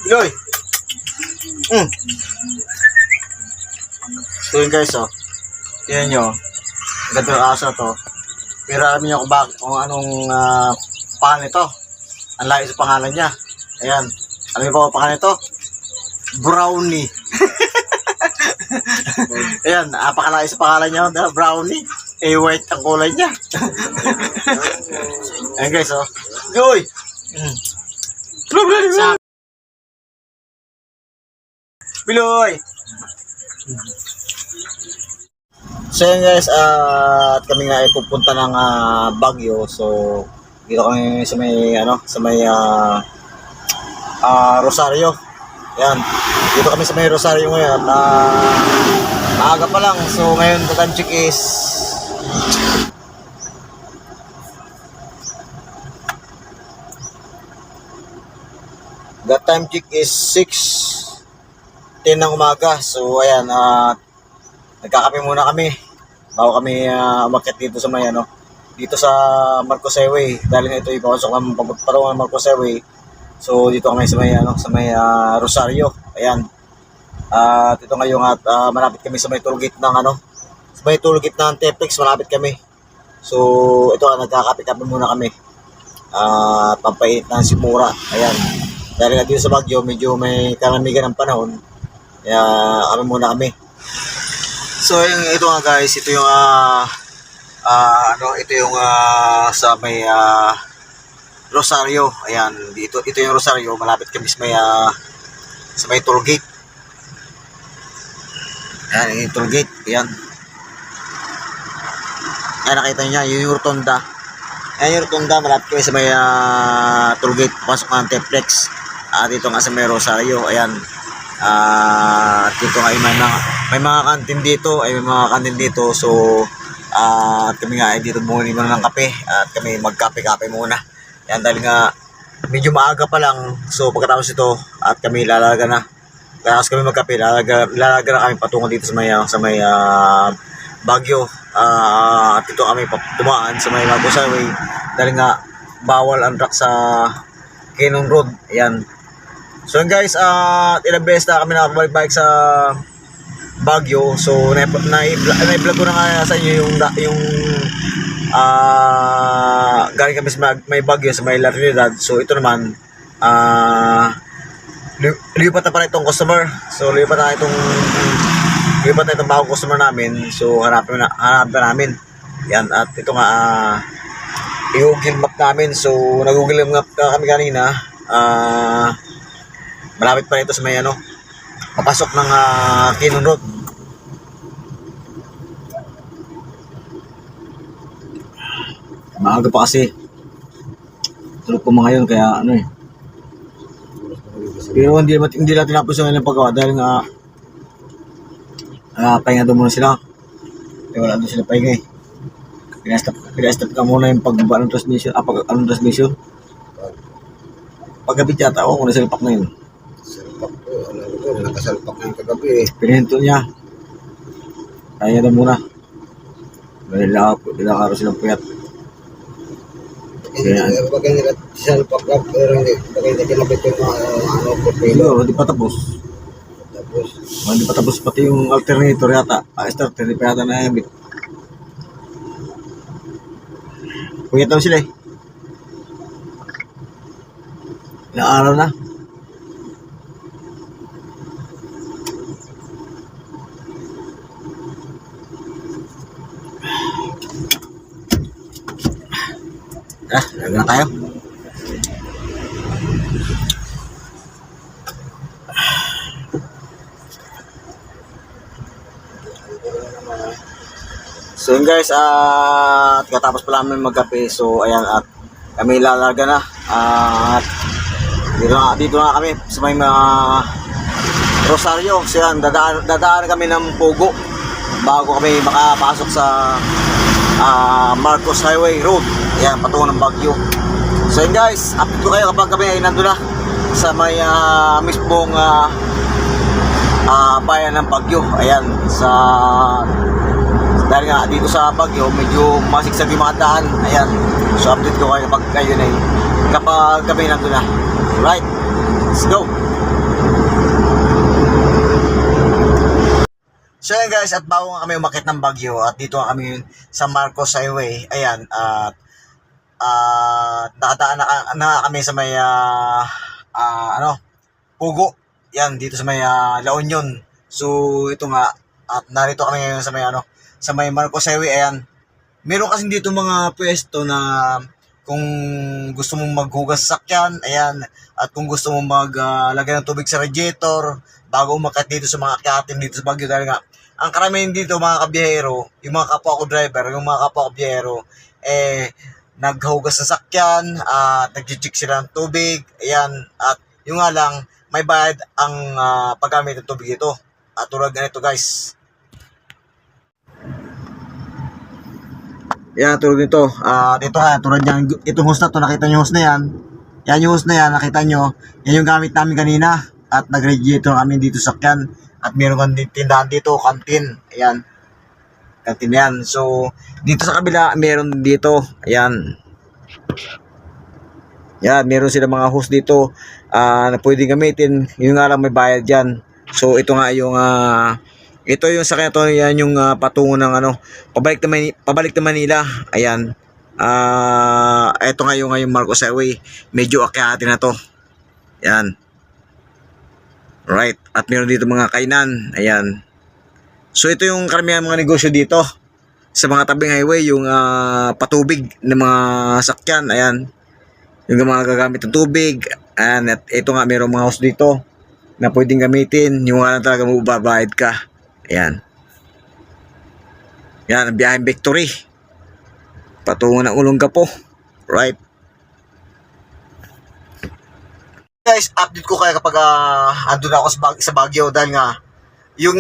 Loy. So yun guys, oh. Yan nyo. Ganda ng aso to. Pero alam niyo kung anong pangalan ito. Ang layo sa pangalan niya. Ayan. Alam niyo pa pangalan ito? Brownie. Ayan, napakalayo sa pangalan niya. Brownie. White ang kulay niya. Ayan guys, oh. Goy! Biloy! So yun guys, at kami nga ay pupunta ng Baguio. So dito kami sa may Rosario. Yan. Dito kami sa may Rosario ngayon. Maaga pa lang. So ngayon the time check is is 6:10 ng umaga. So ayan, nagkakape muna kami bago kami umakyat dito sa may dito sa Marcos Highway. Dahil nga ito ipapasok ng paparungan ng Marcos Highway. So dito kami sa may Rosario. Ayan. At ito ngayon at malapit kami sa may toll gate ng sa may toll gate ng Tepex, malapit kami. So ito nagkakape-kape muna kami. Pampainit ng simura. Ayan. Dahil nga dito sa Baguio medyo may kalamigan ng panahon. Kaya kami. So ito nga guys, ito yung sa may Rosario. Ayan, ito yung Rosario, malapit kami sa may toll gate. Ayan, yung toll gate. Ayan. Ayan, nakita niyo yung rotonda. Ayan yung rotonda, malapit kami sa may toll gate, pasok ng Tepex. Dito nga sa may Rosario. Ayan. Dito nga may mga kantin dito, so at kami nga ay dito bumili muna ng kape at kami magkape-kape muna. Yan, dahil nga medyo maaga pa lang. So pagkatapos ito at kami lalaga na. Tapos kami magkape, lalaga na kami patungo dito sa may Baguio. At dito kami dumaan sa may Marcos Highway dahil nga bawal ang truck sa Cannon Road. Ayan. So guys, ilang beses na kami nakabalik-balik sa Baguio. So na-vlog ko na nga sa inyo yung galing kami sa may Baguio sa may La Trinidad. So ito naman lipat na pa itong customer. So lipat na itong bagong customer namin. So hanapin namin. Yan, at ito nga i-Google Map namin. So nag-Google Map kami kanina. Malapit pa ito sa may papasok ng Cannon Road. Maaga pa kasi. Tulog pa mga yun, kaya Pero hindi natin tinapos yung paggawa dahil nga pahinga doon muna sila. Wala doon sila pahinga eh. Pinastop ka muna yung pagbaba ng transmission. Transmission. Paggabi yata ako kung nasalpak na yun. Salpak ko, nakasalpak na yung kagabi eh. Pinahinto niya. Kaya na muna. Nilakaro silang puyat. Bagay nila salpak ka, pero bagay nila kinabit yung propelo. Hindi pa tapos. Hindi pa tapos pati yung alternator yata. Starter, hindi pa yata na-habit. Puyat daw sila eh. Ilang araw na. Lagyan na tayo. So yun guys, katapos pala namin magkape. So ayan, at kami lalaga na. At dito na kami sa may Rosario. So yan, dadaan kami ng Pogo bago kami makapasok sa Marcos Highway Road. Ayan, patungo ng Baguio. So yun guys, update ko kayo kapag kami ay nandun na sa may mismong bayan ng Baguio. Ayan, dahil nga dito sa Baguio medyo masigsag yung mga daan. Ayan, so update ko kayo kapag kami nandun na. Right, let's go. So yan guys, at bago nga kami umakyat ng Baguio at dito nga kami sa Marcos Highway. Ayan, at nakadaan na kami sa may Pugo. Yan, dito sa may La Union. So ito nga, at narito kami ngayon sa may Marcos Highway. Ayan, meron kasi dito mga pwesto na kung gusto mong maghugas sa sakyan, ayan, at kung gusto mong maglagay ng tubig sa radiator bago umakyat dito sa mga akyatin dito sa Baguio, dahil nga ang karamihan dito mga kabiyahero, yung mga kapwa ko driver, yung mga kapwa ko biyahero, naghugas sa sakyan, at nag-check sila ng tubig, ayan, at yung nga lang, may bayad ang paggamit ng tubig ito. At tulad ganito guys. Yan, tulad nito. Dito nga, tulad yan, itong hose na to, nakita nyo hose na yan. Yan yung hose na yan, nakita nyo. Yan yung gamit namin kanina. At nag-radiator kami dito sa sakyan. At meron kang tindahan dito, kantin. Ayan. Kantin yan. So, dito sa kabila, meron dito. Ayan. Yan, meron sila mga hose dito na pwedeng gamitin. Yung nga lang may bayad dyan. So, ito nga yung ito yung sakyan to, yan yung patungo ng pabalik na Manila. Ayan. Ito nga yung Marcos Highway. Medyo akyatin na to. Ayan. Right. At meron dito mga kainan. Ayan. So ito yung karamihan mga negosyo dito sa mga tabing highway, yung patubig ng mga sakyan. Ayan. Yung mga gagamit ng tubig. Ayan. At ito nga meron mga house dito na pwedeng gamitin. Yung nga lang talaga mababayad ka. Ayan. Yan, ang biyaheng Victory. Patungo ng Olongapo. Right. Guys, update ko kayo kapag andun ako sa Baguio, dahil nga yung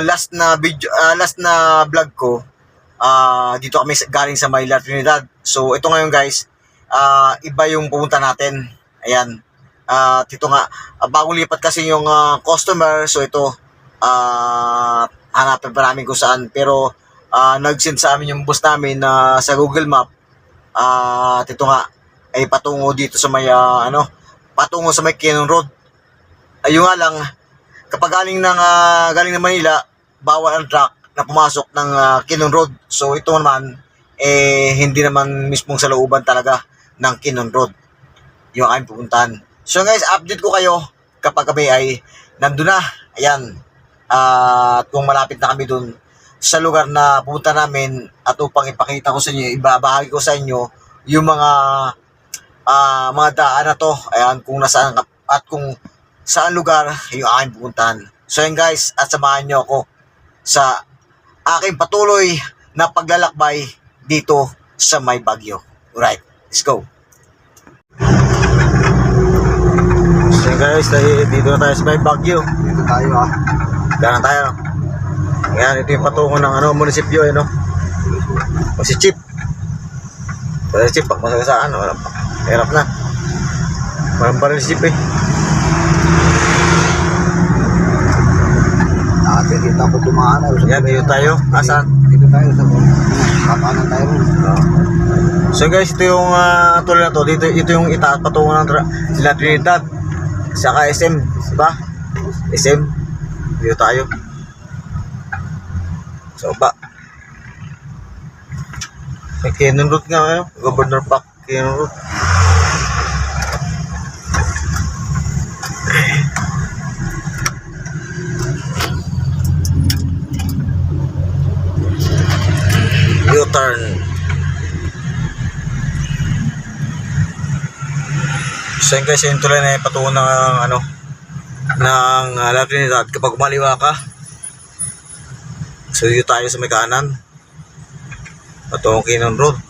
last na vlog ko, dito kami galing sa Mayla Trinidad. So ito ngayon guys, iba yung pupunta natin. Ayan. Ito nga, bagong lipat kasi yung customer, so ito hanapin pa namin kung saan, pero nag-send sa amin yung bus namin sa Google Map, ito nga ay patungo dito sa may patungo sa may Quezon Road. Ayun nga lang, kapag galing ng Manila, bawal ang truck na pumasok ng Quezon Road. So ito naman hindi naman mismong sa looban talaga ng Quezon Road yung aming pupuntahan. So guys, update ko kayo kapag kami ay nandun na. Ayan. At kung malapit na kami dun sa lugar na pupunta namin, at upang ipakita ko sa inyo, ibabahagi ko sa inyo yung mga daan na to. Ayan, kung nasaan at kung saan lugar yung aking pupuntahan. So ayan guys, at samahan nyo ako sa aking patuloy na paglalakbay dito sa may Baguio. Alright, let's go. So guys, dito na tayo sa may Baguio. Dito tayo Daan tayo. Ayan, ito yung patungo ng munisipyo, si Chip. Pero si Chip, pag masagasaan, hirap na. Walang baril si Chip Nakikita ko dumaan. Yan, dito tayo. Asan? Dito tayo sa kakanan tayo. So guys, ito yung tuloy na to. Ito yung itaas patungo ng La Trinidad. Saka SM, diba? SM. Dito tayo. So ba? May Quezon Road nga ngayon. Governor Park, Quezon Road. U-turn. So yun guys, yung tuloy na yung patungo ng La Trinidad. Kapag umaliwa ka, so dito tayo sa may kanan, patungong Quezon Road.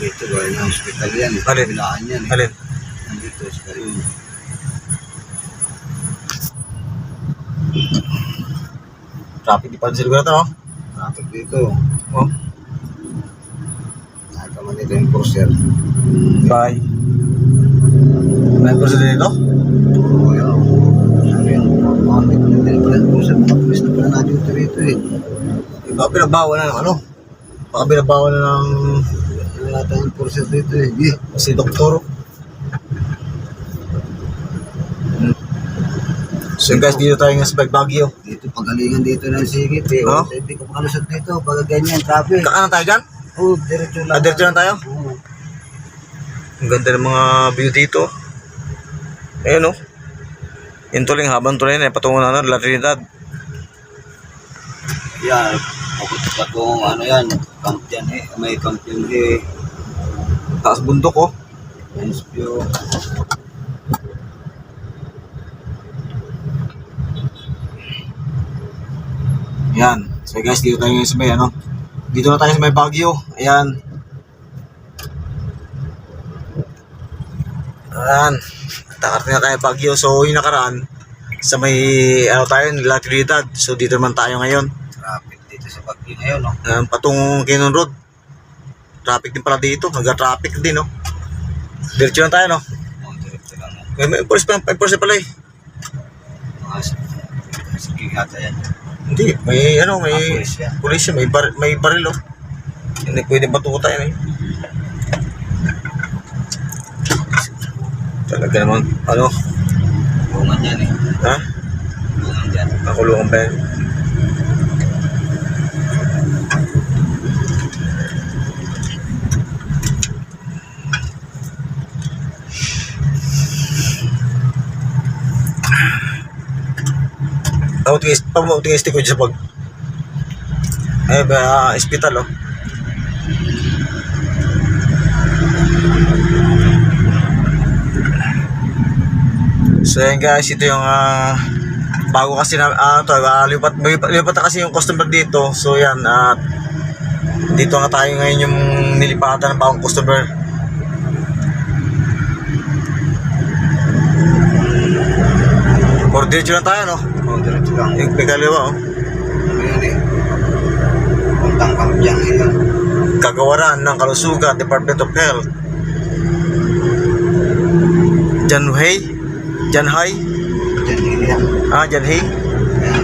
Dito ba yung hospital yan? Alin? Bilaan yan. Alin? Nandito sa kayo. Traffic, di pa sa lugar na to, no? Traffic dito. Oh. Nakita man dito yung crosser. Bye. May kurso dito? Oo, yan. Sabi yan. Bakit hindi na pala yung crosser? Makapulis na pala natin ito rito Baka pinabawal na ng baka pinabawal na ng Wala tayong crosser dito si Doktor. So guys, dito tayo nga sa Baguio. Dito, pagalingan dito ng sigit eh. No? Hindi ko makalusot dito, pag ganyan, traffic. Kaano tayo dyan? Diretso lang. Diretso lang tayo? Oo. Ang ganda ng mga view dito. Ayun o. Yung tuling habang tuloy na patungo na La Trinidad. Yan, papunta pa kung ano yan, camp yan eh. May camp yan eh. Taas bundok oh. Nice view. Ayan. So guys, dito tayo sa may ano. Dito na tayo sa may Baguio. Ayan. Ayan. Takarating na tayo Baguio. So yung nakaraan sa may ano tayo, La Trinidad. So dito naman tayo ngayon. Traffic dito sa Baguio ngayon, no? Patungong Quezon Road. Traffic din pala dito. Nagka-traffic din, no? Diretso lang tayo, no? Diretso lang. May pulis pala eh. Sige, hata yan. Hindi, may ano, may Pulis yan. pulis yan, may baril, oh. Hindi pwede batuta yan, eh. Talaga naman, ano, Bungan yan eh. ha? Bungan yan. Nakulungan pa yan. Pamauting stick ko dyan sa pag hospital, oh. So yan guys, ito yung bago kasi na lipat na kasi yung customer dito. So yan, dito nga tayo ngayon yung nilipatan ng bagong customer. Or diretso lang tayo, no? Diretso lang. Yung pagkaliwa, oh. Ano yan eh? Puntang camp yan eh. Kagawaran ng Kalusugan, Department of Health. Janhay? Diyan yan. Janhay?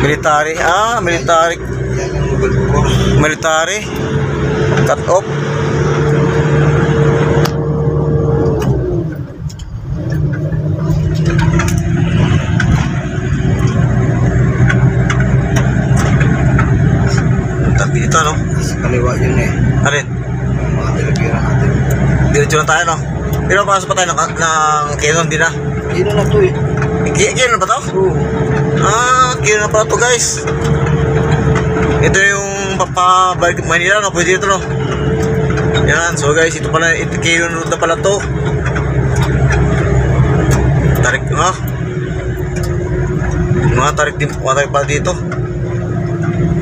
Military. Military. Yan ang Google course. Military. Cut off. Dito, no? Sa kaliwa yun eh. Alin? Yung mga talagira natin. Diretso lang tayo, no? Pero pasok pa tayo ng Quezon din, na. Yun na to eh. Quezon na ba to? Oo. Quezon na pala to, guys. Ito yung papabalik Manila, no? Pwede ito, no? Yan, so guys, ito pala, Quezon Road na pala to. Tarik, mga tarik din, mga tarik pala dito.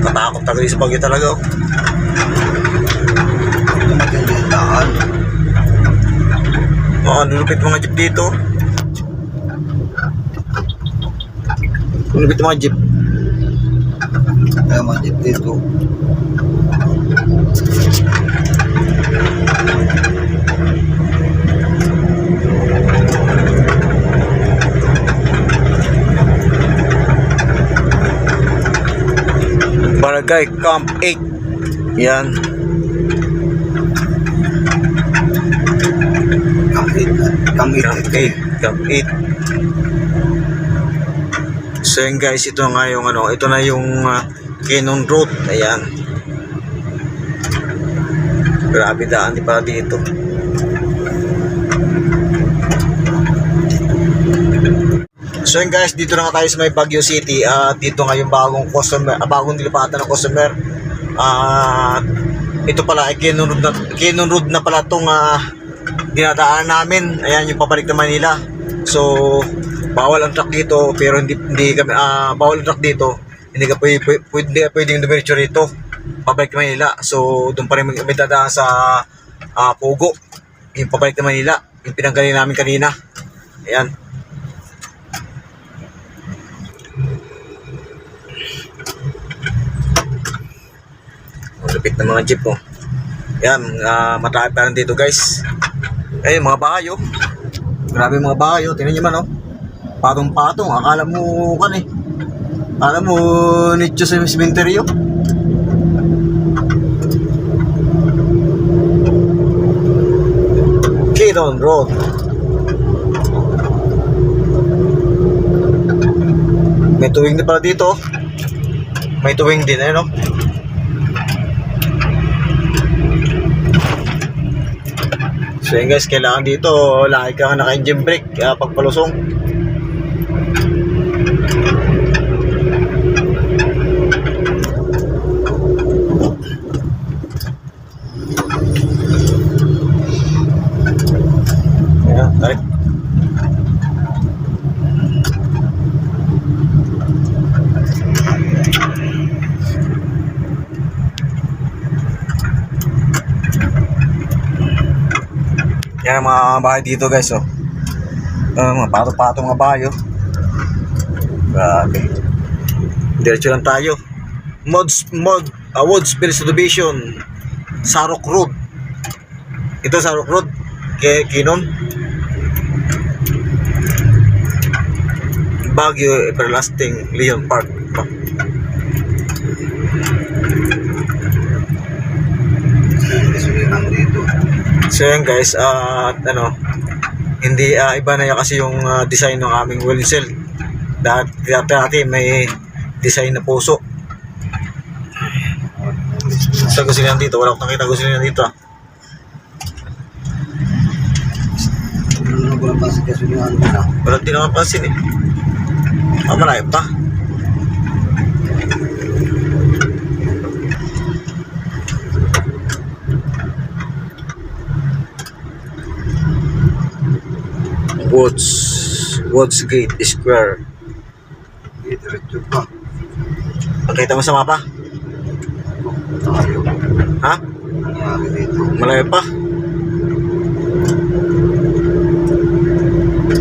Katakot talaga sa Baguio talaga, oh. Ito maganda yung daan. Lulupit mga jeep dito. Lulupit mga jeep. Kaya maganda dito. Barangay Camp 8. Yan. Camp 8. Camp 8. So yun guys, ito nga yung ano, ito na yung Quezon Road. Ayan. Grabe daan di pala dito. So yun guys, dito na nga tayo sa may Baguio City. Dito nga yung bagong customer, bagong nilipatan ng customer. Ito pala ay Quezon Road na pala itong dinadaan namin. Ayan yung pabalik na Manila. So bawal ang truck dito, pero hindi kami bawal ang truck dito. Hindi ka pwedeng dumiretso rito pabalik na Manila. So doon pa rin may dadaan sa Pogo, yung pabalik na Manila, yung pinanggaling namin kanina. Ayan. Lupit ng mga jeep, oh. Yan, marami pa rin dito guys. Mga bahay, oh. Grabe mga bahay, oh. Tingnan nyo man, oh. Patong-patong, akala mo kan eh. Akala mo nicho sa sementeryo. Quezon Road. May tuwing din pala dito. May tuwing din, ano? So yun guys, kailangan dito lagi kang naka-engine brake pagpalusong. Ayan, tarik. Yan ang mga bahay dito guys, oh. Mga pato-pato mga bahay, oh. Grabe. Diretso lang tayo. Woodsville Subdivision, Sarok Road. Ito Sarok Road, Kinon. Baguio Everlasting Leon Park. So yan guys, hindi iba na yan kasi yung design ng aming wheel cell. Dati may design na puso. Sa gusilan dito, wala akong nakita gusilan dito. Wala din naman pansin eh. Malayo pa. Woodsgate Square. Diretso pa. Pagkita mo sa mapa? Tayo. Ha? Nangyari dito. Malayo pa.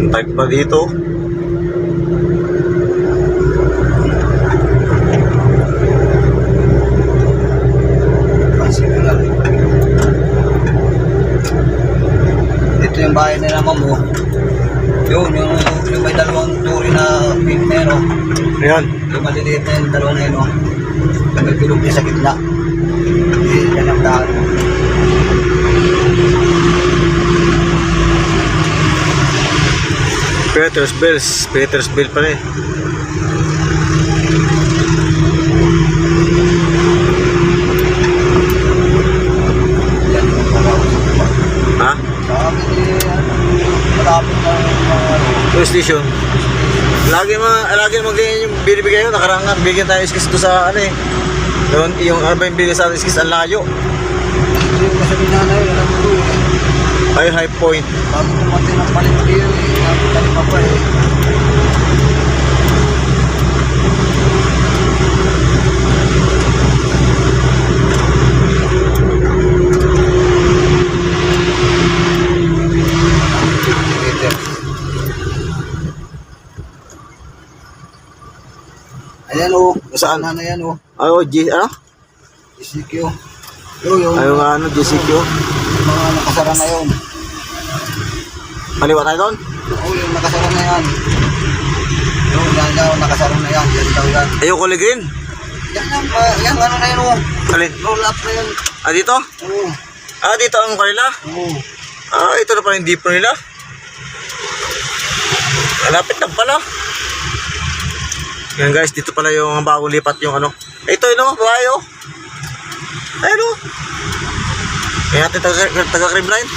Type pa dito. Ito yung bahay nila Mamo. Yun, yung may dalawang turi na pink na yun, oh. Ayan. Yung maliliit na yung dalawa na yun, oh. Yung may tulog niya sa gitna. Yan ang daan. Petersville pala eh. Yan yung pagkakas. Ha? Sa amin, malapit na Police station. Lagi ganyan yung binibigay yun. Nakarangan, bigyan tayo iskis doon sa ano eh. Yung yung binigay sa atin iskis, ang layo. yung kasabi na yun, alam mo doon. Ay, High Point. Bago pumatay ng palit yun, nakapitali pa pa eh. Ayan o, Saan? na yan o. Ay, ano? GCQ. Yung Ay, yung GCQ. mga nakasara na yun. Maliwa tayo doon? Oo, yung nakasara na yan. Yung yan, nakasara na yan. Yan daw yan. Ay, yung kulay green. Yan ano na yun o. Alin? Roll up na yan. Ah, dito? Oo. Ah, dito ang kanila? Oo. Ah, ito na pala yung deeper nila. Malapit lang pala. Yan guys, dito pala yung bagong lipat yung ano. Ito yun o, bahay o. Ayun o. Kaya natin taga-crib line.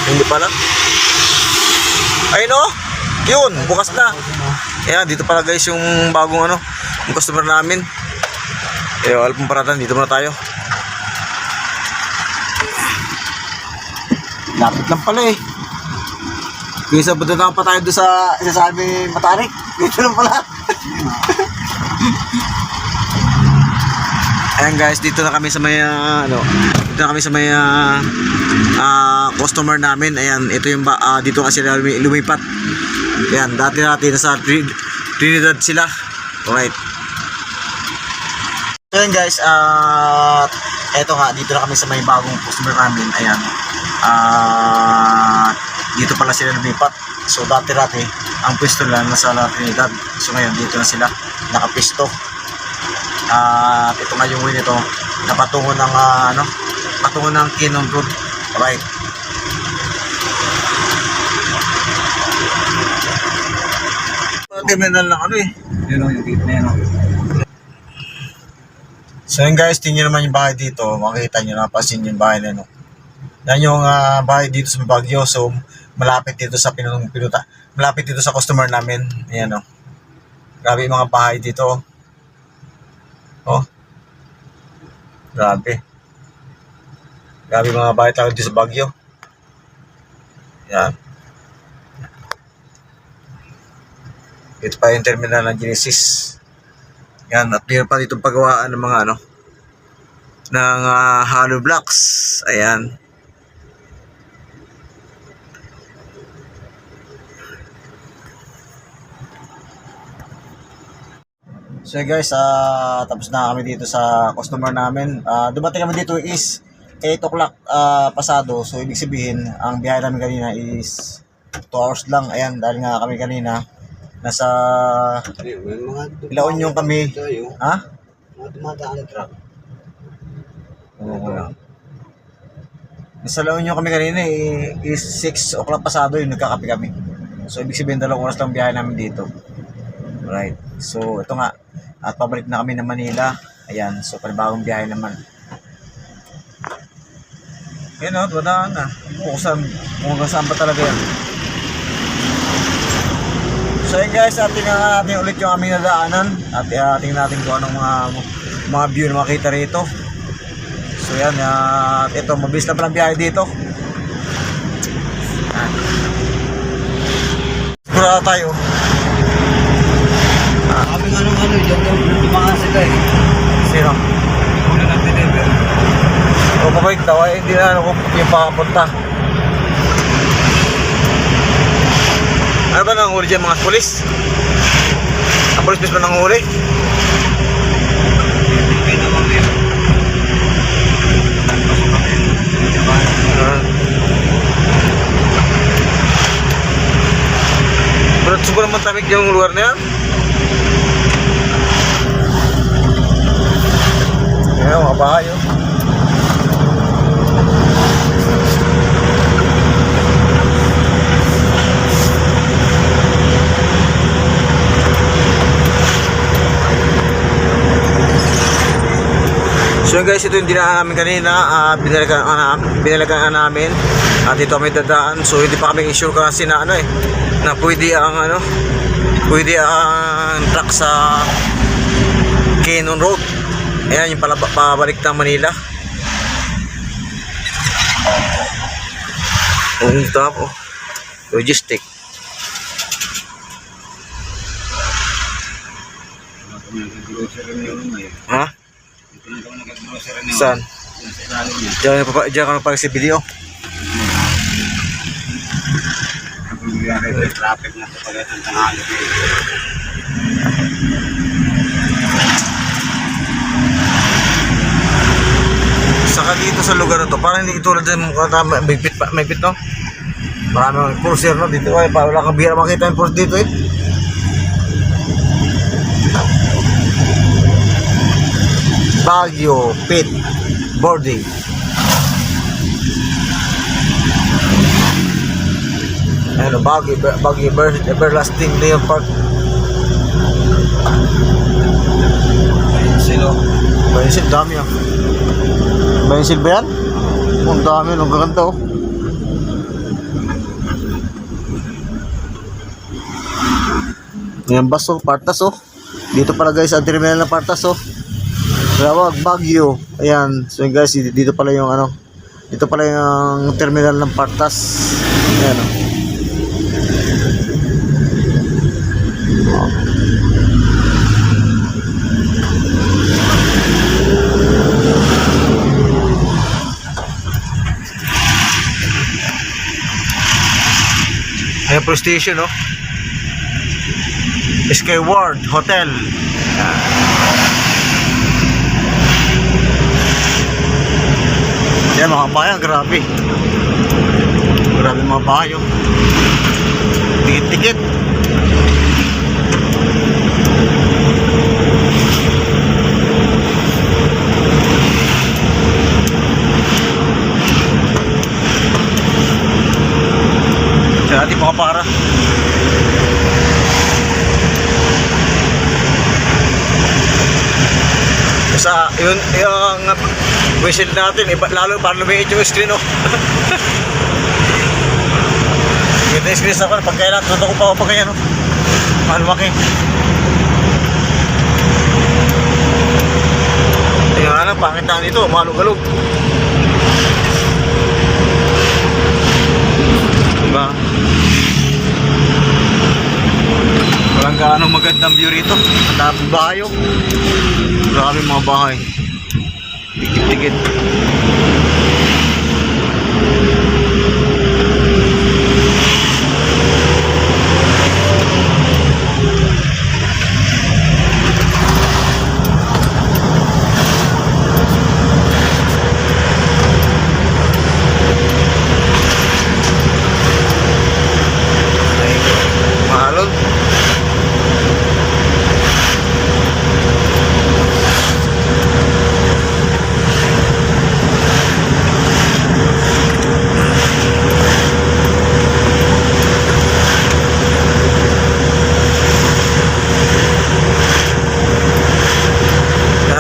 Hindi pala. Ayun o. Yun, bukas na. Ayan, dito pala guys yung bagong ano, yung customer namin. Kaya alpong paratan, dito muna tayo. Lapit lang pala eh. Yung isa buto na pa tayo doon sa isasabi Matarik. Dito lang pala. Ayan guys, dito na kami sa may dito na kami sa may customer namin. Ayan, ito yung dito kasi lumipat. Ayan, dati nasa Trinidad sila. Alright. So yun guys, eto nga, dito na kami sa may bagong customer namin. Ayan. Dito pala sila lumipat. So dati ang pwesto lang nasa Trinidad. So ngayon dito na sila nakapisto. Ito nga yung win ito na patungo ng patungo ng Kinon Road. Right. terminal ng ano eh. Yun o, yung gate na yan o. So yun guys, tingnan naman yung bahay dito. Makikita nyo, napasin yung bahay na no. Yan yung bahay dito sa Baguio. So malapit dito sa pinuta. Malapit dito sa customer namin. Ayan o. Grabe yung mga bahay dito. Oh. Grabe. Grabe yung mga bahay talaga dito sa Baguio. Yan. Ito pa yung terminal ng Genesis. Yan, at meron pa dito paggawaan ng mga ano, ng hollow blocks. Ayan. So guys, tapos na kami dito sa customer namin. Dumating kami dito is 8 o'clock pasado. So ibig sabihin, ang biyahe namin kanina is 2 hours lang. Ayan, dahil nga kami kanina nasa La Union kami. Ha? Mga dumadaan truck. Oo. Nasa La Union kami kanina is 6 o'clock pasado yung nagkakape kami. So ibig sabihin 2 oras lang biyahe namin dito. Right. So ito nga. At pabalik na kami ng Manila. Ayan. So panibagong biyahe naman. Ayan o. Dadaan na. Kung hanggang saan ba talaga yan. So yun guys, tingnan natin ulit yung aming nadaanan at tingnan natin kung anong mga view na makita rito. So yan, at ito, mabilis na palang biyahe dito. Sigurado tayo. Sabi nga nung ano, yung mga sila eh. Sino? Una nag-deliver. O pabalik daw, hindi na ano kung yung pakapunta. Ano ba nanghuli dyan mga polis? Ang polis mismo nanghuli? Hindi naman yun. Pero siguro naman tamig yung lugar na yan. Ayan, mga bahay oh. So guys, ito yung dinaan namin kanina, binalagaan namin at ito kami dadaan. So hindi pa kami sure kasi na ano na pwede ang truck sa Cannon Road. Ayan yung pabalik ng Manila. Ito ako. Logistic. Ha? Saan? Diyan ka na pala sa video. Traffic na sa pagkatang tanghali. Saka dito sa lugar na to, parang hindi tulad ng magbit no? Marami mga enforcer no? Dito ay wala kang bihira makita yung enforcer dito eh. Baguio Pit Boarding. Ano, Baguio Everlasting Leo Park. Silo. Bensil, dami ah. Bensil ba yan? Ang dami, ang gaganda oh. Yan bus oh, Partas oh. Dito pala guys, ang terminal ng Partas oh. Rawag, Baguio. Ayan. So guys, dito pala yung ano. Dito pala yung terminal ng Partas. Ayan oh. Ayan po station oh. Skyward Hotel. Yan mga bayan, grabe. Grabe mga bayo. Tikit-tikit. Siya natin mga para. Yung whistle natin, iba, lalo parang lumiit yung screen, oh. Ganda yung screen sa akin, pag kailan, tutok ko pa ako pag ganyan, oh. Malumaki. Tingnan nga lang, pangit na dito, malug-alug. Diba? Walang gaano magandang view rito. Ang daming bahay, oh. Maraming mga bahay. Dikit-dikit. Mahalon.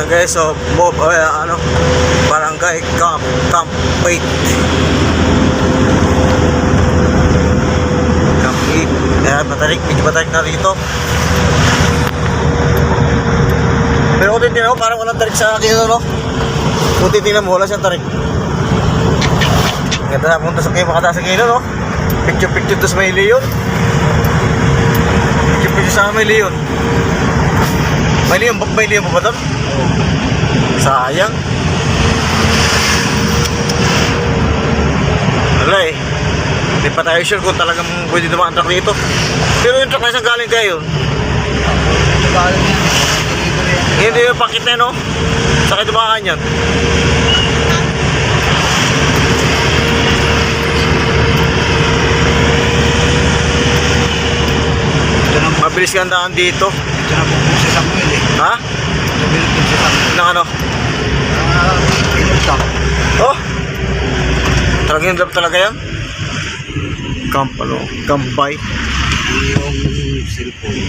Guys, so barangay Camp 8. Camp 8. Ayan, medyo matarik na rito. Pero kung titignan mo, parang walang tarik sa akin, no? Kung titignan mo, wala siyang tarik. Ganda na punta sa kayo, makataas sa kayo, no? Picture to sa may leon. Picture sa may leon. May leon pa ba doon? Sayang. Wala eh. Hindi pa tayo sure kung talagang pwede dumaan truck dito. Pero yung truck na isang galing kayo. Hindi yung pakit na, no? Saka dumaan yan. Mabilis ka ang daan dito. Ito na po si Samuel eh. Ha? Samuel po si Samuel. Nang ano? Pinagtap. Oh! Talagang love talaga yan? Kampay. Yung cellphone.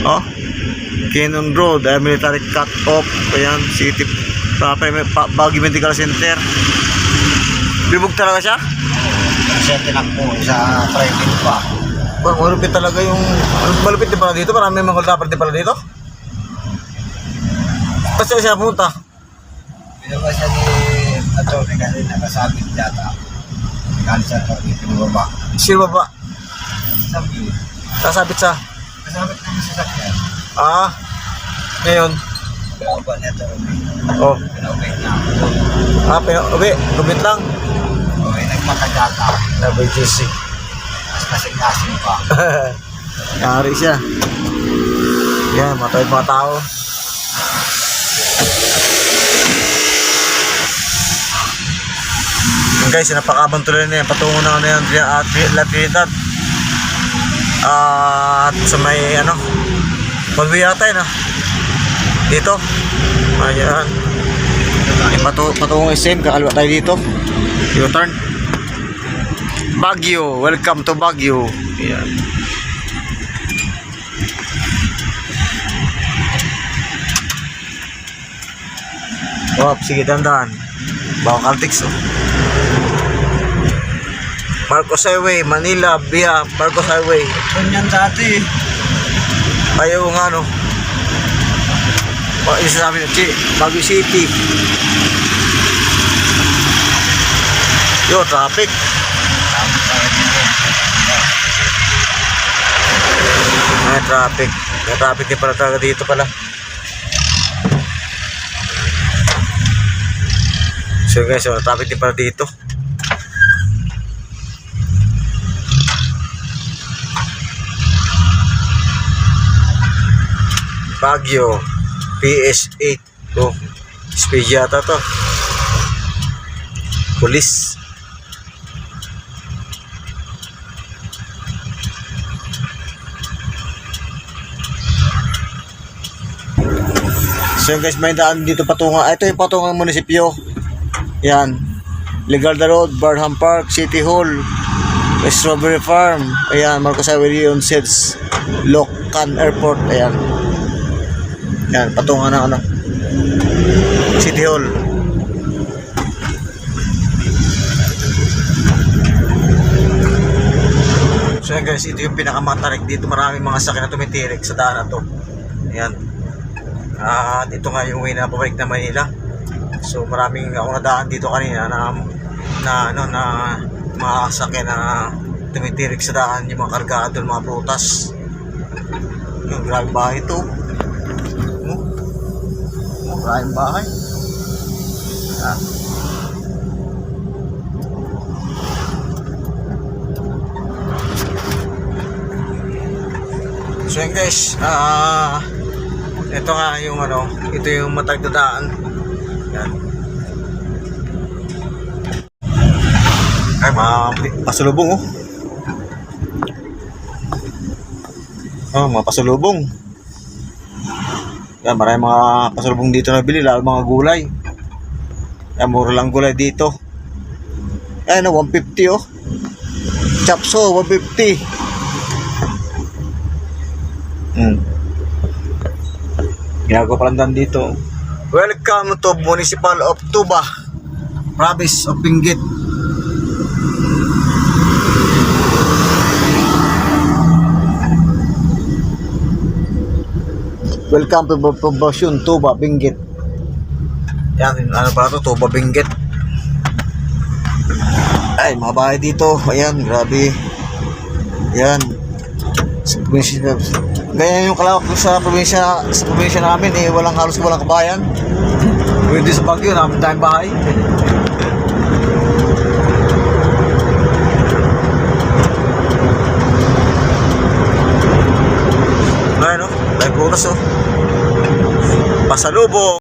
Oh? Cannon Road, military cut-off. Ayan, city proper, Baguio Medical Center. Bibog talaga siya? Kasi tinakbo sa private pa. Malupit talaga yung... Malupit din pala dito? Marami mga dapat din pala dito? Kasi siya pumunta? Binaba siya ni Atty. Kasi nakasabit yata. Cancer na dito binaba. Sino ba ba? Sabi. Sasabit sa... Kasabit namin sa sakyan. Ah, ngayon. Binaba niya ito. Oh. Pinauwi na. Ah, uwi. Gumit lang. Okay, nagpakagata. WGC. Mas kasing-kasing pa. Yari siya. Yan, matay mga tao. Guys, napakabang tuloy na yan. Patungo na ano yan, La Trinidad. At sa may ano, Malwi yata yun ah. Dito. Ayan. Patungong SM, kakaliwa tayo dito. U-turn. Baguio, welcome to Baguio. Ayan. Oh, sige, dandan. Bawa Caltex, oh. Marcos Highway, Manila, via Marcos Highway. Ganyan dati. Ayaw nga, no. O, isa sabi na, Baguio City. Yo, traffic. May traffic. May traffic din pala talaga dito pala. So guys, may traffic din pala dito. Baguio PS8 to speed yata to. Police. So guys, may daan dito patungo. Ito yung patungo ng munisipyo. Yan. Legal the road, Barham Park, City Hall, Strawberry Farm. Ayan, Marcos Highway, Leon Sets, Locan Airport. Ayan. Yan, patungo na ano. City Hall. So yan guys, ito yung pinakamatarik dito. Maraming mga sakyan na tumitirik sa daan na to. Ayan. At ito nga yung way na pabalik na Manila. So maraming ako nadaan dito kanina na mga sakyan na tumitirik sa daan, yung mga kargado, mga prutas. Yung grabe bahay ito. Maraming bahay. Ayan. So yun guys, ito nga yung ito yung matagdadaan. Yan. Ay, mga pasalubong oh. Oh, mga pasalubong. Yan, maraming mga pasalubong dito na bili, lalo mga gulay. Yan, mura lang gulay dito. Ayan, 150 oh. Chapso, 150. Ginagawa palandan dito. Welcome to Municipal of Tuba, Province of Benguet. Welcome to Poblacion Tuba, Benguet. Yan, ano pala to? Tuba, Benguet. Ay, mga bahay dito. Ayan, grabe. Yan. Ganyan yung kalawak sa probinsya namin eh, halos walang kabayan. Pwede sa Baguio, namin tayong bahay. Ayun o, live photos o. Pasalubong.